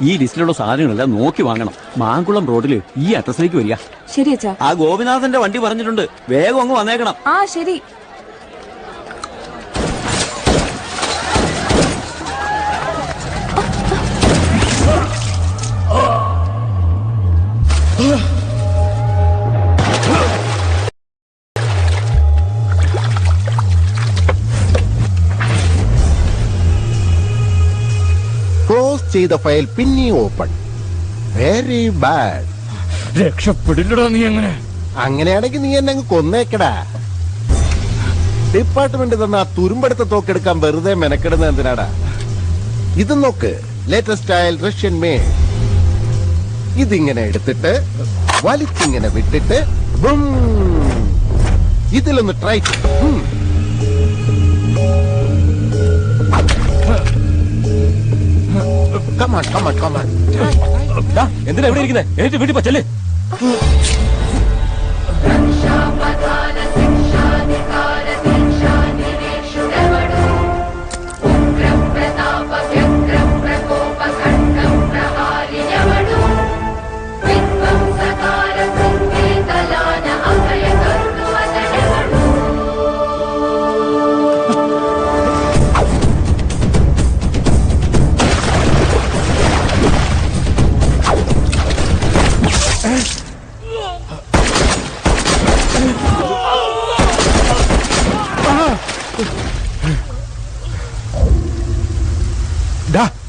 ഈ ലിസ്റ്റിലുള്ള സാധനങ്ങളെല്ലാം നോക്കി വാങ്ങണം. മാങ്കുളം റോഡില് ഈ അഡ്രസ്സിലേക്ക് വരിക. ശരി അച്ഛാ. ആ ഗോപിനാഥന്റെ വണ്ടി പറഞ്ഞിട്ടുണ്ട്, വേഗം അങ്ങ് വന്നേക്കണം. ആ ശരി. ക്ലോസ് ചെയ്ത ഫയൽ പിന്നെ ഓപ്പൺ. Very bad. രക്ഷപ്പെടില്ലടാ നീ. എങ്ങനെ അങ്ങനെയാണെങ്കിൽ നീ എന്നെ അങ്ങ് കൊന്നേക്കടാ. ഡിപ്പാർട്ട്മെന്റ് തന്ന ആ തുരുമ്പെടുത്ത തോക്കെടുക്കാൻ വെറുതെ മെനക്കെടുന്ന എന്തിനാടാ? ഇത് നോക്ക്, ലേറ്റസ്റ്റ് സ്റ്റൈൽ റഷ്യൻ മേഡ്. ഇതിങ്ങനെ എടുത്തിട്ട് വലിച്ചിങ്ങനെ വിട്ടിട്ട് ഇതിലൊന്ന് ട്രൈ ചെയ്യും. എന്തിനാ എവിടെ ഇരിക്കുന്നത്? എനിക്ക് വീട്ടിൽ പറ്റല്ലേ?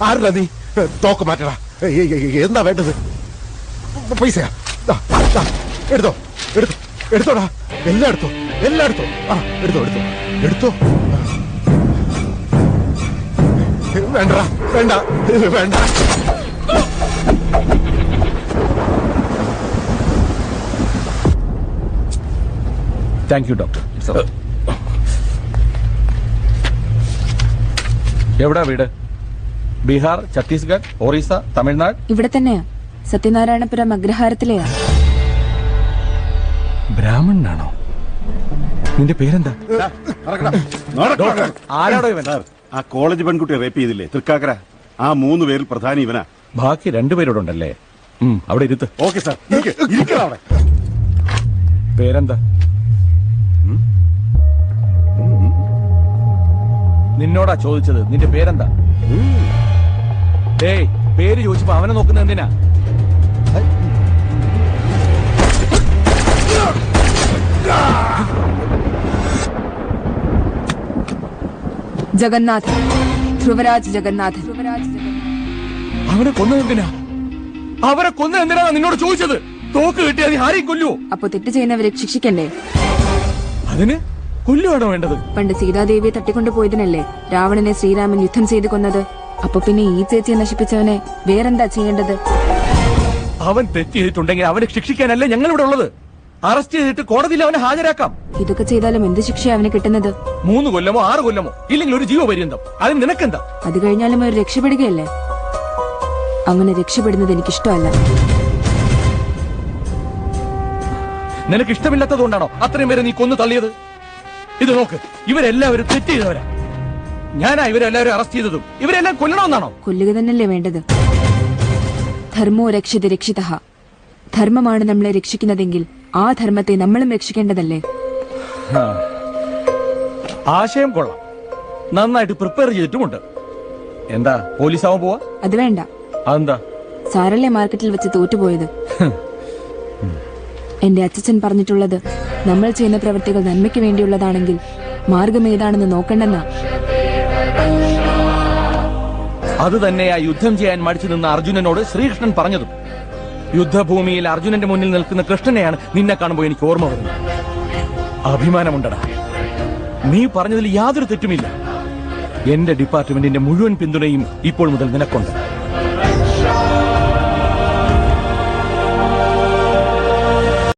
ആരടാ നീ? തോക്ക് മാറ്റടാ. എന്താ വേണ്ടത്? പൈസയാ? എടുത്തോ എടുത്തോ എടുത്തോടാ. എല്ലാം എടുത്തോ, എല്ലാം എടുത്തോ. ആ എടുത്തോ എടുത്തോ എടുത്തോ. വേണ്ടടാ, വേണ്ട വേണ്ട. Thank you doctor. എവിടാ വീട്? ബീഹാർ, ഛത്തീസ്ഗഡ്, ഒറീസ, തമിഴ്നാട്? ഇവിടെ തന്നെയാ. സത്യനാരായണപുരം അഗ്രഹാരത്തിലെയാ. ബ്രാഹ്മണനാണോ? നിന്റെ പേരെന്താ? ആരാടോ ഇവൻ? ആ കോളേജ് പെൺകുട്ടിയെ റേപ്പ് ചെയ്തില്ലേ തൃക്കാക്കര? ആ 3 പേരിൽ പ്രധാനി ഇവനാ. ബാക്കി 2 പേരോടുണ്ടല്ലേ? അവിടെ ഇരുത്ത്. Okay sir. അവിടെ പേരെന്താ? നിന്നോടാ ചോദിച്ചത്. നിന്റെ പേരെന്താ? പേര് ചോദിച്ചപ്പോ അവനെ നോക്കുന്നത് എന്തിനാ? ജഗന്നാഥൻ, ധ്രുവരാജ് ജഗന്നാഥൻ. അവനെ കൊന്നതെന്തിനാ? അവരെ കൊന്നതെന്തിനാ നിന്നോട് ചോദിച്ചത്? തോക്ക് കിട്ടിയാൽ നീ ആരെയും കൊല്ലുവോ? അപ്പൊ തെറ്റ് ചെയ്യുന്നവരെ ശിക്ഷിക്കണ്ടേ? അതിന് കൊല്ലുവാണോ വേണ്ടത്? പണ്ട് സീതാദേവിയെ തട്ടിക്കൊണ്ടുപോയതിനല്ലേ രാവണനെ ശ്രീരാമൻ യുദ്ധം ചെയ്ത് കൊന്നത്? അപ്പൊ പിന്നെ ഈ ചേച്ചിയെ നശിപ്പിച്ചവനെ വേറെന്താ ചെയ്യേണ്ടത്? അവൻ തെറ്റ് ചെയ്തിട്ടുണ്ടെങ്കിൽ അവനെ ശിക്ഷിക്കാനല്ലേ ഞങ്ങൾ ഇവിടെ ഉള്ളത്. അറസ്റ്റ് ചെയ്തിട്ട് കോടതിയിൽ അവനെ ഹാജരാക്കാം. ഇതൊക്കെ ചെയ്താലും എന്ത് ശിക്ഷയാണ് അവന് കിട്ടുന്നത്? 3 കൊല്ലമോ 6 കൊല്ലമോ, ഇല്ലെങ്കിൽ ഒരു ജീവപര്യന്തം. അതിന് നിനക്കെന്താ? അത് കഴിഞ്ഞാലും അവർ രക്ഷപ്പെടുകയല്ലേ? അങ്ങനെ രക്ഷപ്പെടുന്നത് എനിക്കിഷ്ടമല്ല. നിനക്ക് ഇഷ്ടമില്ലാത്തതുകൊണ്ടാണോ അത്രയും പേരെ നീ കൊന്നു തള്ളിയത്? ഇത് നോക്ക്, ഇവരെല്ലാവരും തെറ്റ് ചെയ്തവരാ. ഞാനാ ഇവരെല്ലാവരും അറസ്റ്റ് ചെയ്തതും. ഇവരെല്ലാം കൊല്ലണമെന്നാണോ? കൊല്ലുക തന്നെയല്ലേ വേണ്ടത്? ധർമ്മോ രക്ഷിത രക്ഷിതഃ. ധർമ്മമാണ് നമ്മളെ രക്ഷിക്കുന്നതെങ്കിൽ ആ ധർമ്മത്തെ നമ്മളും രക്ഷിക്കേണ്ടതല്ലേ? ആശയം കൊള്ളാം. നന്നായിട്ട് പ്രിപ്പയർ ചെയ്തിട്ടുമുണ്ട്. എന്താ പോലീസാവാൻ പോവാ? അത് വേണ്ട. അതെന്താ? സാറല്ലേ മാർക്കറ്റിൽ വെച്ച് തോറ്റുപോയത്? എന്റെ അച്ഛൻ പറഞ്ഞിട്ടുള്ളത് നമ്മൾ ചെയ്യുന്ന പ്രവൃത്തികൾ നന്മയ്ക്ക് വേണ്ടിയുള്ളതാണെങ്കിൽ മാർഗം ഏതാണെന്ന് നോക്കണ്ടെന്നാ. അത് തന്നെയാ യുദ്ധം ചെയ്യാൻ മടിച്ചു നിന്ന അർജുനനോട് ശ്രീകൃഷ്ണൻ പറഞ്ഞതും. യുദ്ധഭൂമിയിൽ അർജുനന്റെ മുന്നിൽ നിൽക്കുന്ന കൃഷ്ണനെയാണ് നിന്നെ കാണുമ്പോൾ എനിക്ക് ഓർമ്മ വരുന്നത്. അഭിമാനമുണ്ടടാ. നീ പറഞ്ഞതിൽ യാതൊരു തെറ്റുമില്ല. എന്റെ ഡിപ്പാർട്ട്മെന്റിന്റെ മുഴുവൻ പിന്തുണയും ഇപ്പോൾ മുതൽ നിനക്കുണ്ട്.